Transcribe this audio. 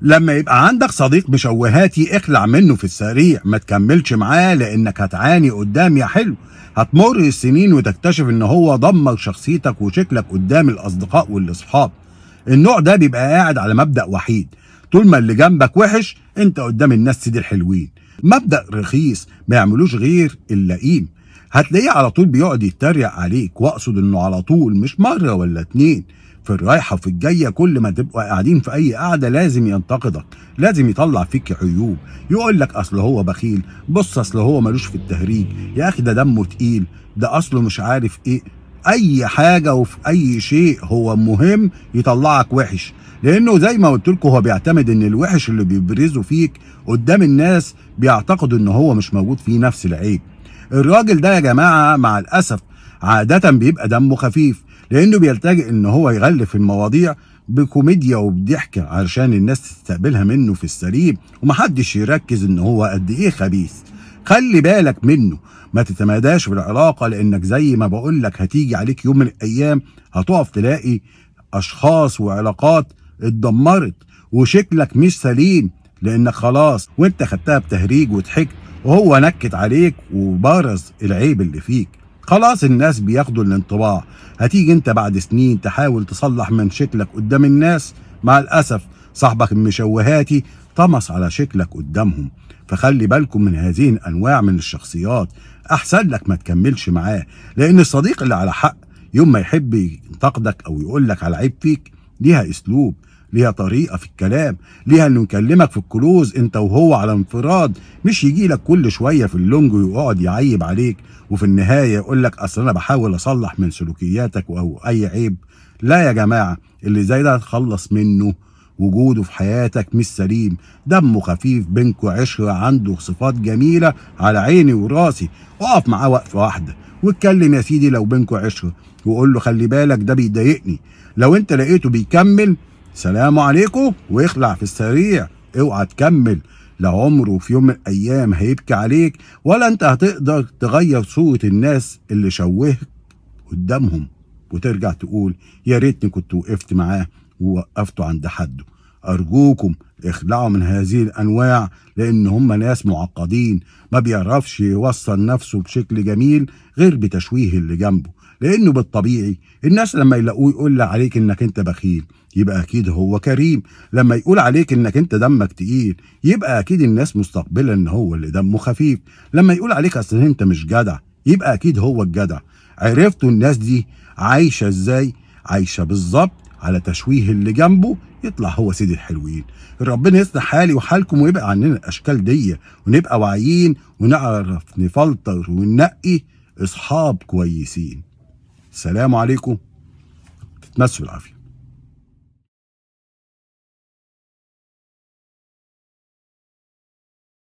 لما يبقى عندك صديق مشوهاتي اخلع منه في السريع، ما تكملش معاه لانك هتعاني قدام يا حلو. هتمر السنين وتكتشف ان هو دمر شخصيتك وشكلك قدام الاصدقاء والاصحاب. النوع ده بيبقى قاعد على مبدأ وحيد، طول ما اللي جنبك وحش انت قدام الناس سيدي الحلوين. مبدأ رخيص ما يعملوش غير اللئيم. هتلاقيه على طول بيقعد يتريق عليك، واقصد انه على طول مش مرة ولا اتنين، في الرايحة وفي الجاية. كل ما تبقوا قاعدين في أي قعدة لازم ينتقدك، لازم يطلع فيك عيوب، يقول لك أصل هو بخيل، بص أصل هو ملوش في التهريج، يا أخي ده دمه تقيل، ده أصله مش عارف إيه. أي حاجة وفي أي شيء هو مهم يطلعك وحش، لأنه زي ما قلت لكم هو بيعتمد إن الوحش اللي بيبرزه فيك قدام الناس بيعتقد إن هو مش موجود فيه نفس العيب. الراجل ده يا جماعة مع الأسف عادة بيبقى دمه خفيف، لأنه بيلتجئ إن هو يغلف المواضيع بكوميديا وبضحكة علشان الناس تستقبلها منه في السليم، ومحدش يركز إن هو قد إيه خبيث. خلي بالك منه، ما تتماداش في العلاقة، لأنك زي ما بقولك هتيجي عليك يوم من الأيام هتقف تلاقي أشخاص وعلاقات اتدمرت وشكلك مش سليم، لأنك خلاص وأنت خدتها بتهريج وضحكت، وهو نكت عليك وبرز العيب اللي فيك. خلاص الناس بياخدوا الانطباع. هتيجي انت بعد سنين تحاول تصلح من شكلك قدام الناس، مع الأسف صاحبك المشوهاتي طمس على شكلك قدامهم. فخلي بالكم من هذه الأنواع من الشخصيات، أحسن لك ما تكملش معاه، لأن الصديق اللي على حق يوم ما يحب ينتقدك أو يقولك على عيب فيك ليها أسلوب، ليها طريقة في الكلام، ليها انه يكلمك في الكلوز انت وهو على انفراد، مش يجي لك كل شوية في اللونج ويقعد يعيب عليك وفي النهاية يقول لك اصل انا بحاول اصلح من سلوكياتك او اي عيب. لا يا جماعة، اللي زي ده تخلص منه، وجوده في حياتك مش سليم، دمه خفيف بينكوا عشرة، عنده صفات جميلة على عيني وراسي، اقف معاه وقفة واحدة واتكلم يا سيدي لو بينكوا عشرة، وقول له خلي بالك ده بيضايقني. لو انت لقيته بيكمل سلام عليكم واخلع في السريع، اوعى تكمل، لعمره في يوم من الايام هيبكي عليك، ولا انت هتقدر تغير صورة الناس اللي شوهك قدامهم وترجع تقول يا ريتني كنت وقفت معاه ووقفته عند حده. ارجوكم اخلعوا من هذه الانواع، لان هم ناس معقدين، ما بيعرفش يوصل نفسه بشكل جميل غير بتشويه اللي جنبه. لانه بالطبيعي الناس لما يلاقوه يقول عليك انك انت بخيل يبقى اكيد هو كريم، لما يقول عليك انك انت دمك تقيل يبقى اكيد الناس مستقبله ان هو اللي دمه خفيف، لما يقول عليك اصل انت مش جدع يبقى اكيد هو الجدع. عرفتوا الناس دي عايشه ازاي؟ عايشه بالظبط على تشويه اللي جنبه يطلع هو سيد الحلوين. ربنا يصلح حالي وحالكم ويبقى عننا الاشكال دي، ونبقى واعيين ونعرف نفلتر وننقي اصحاب كويسين. السلام عليكم، تتمسوا بالعافيه.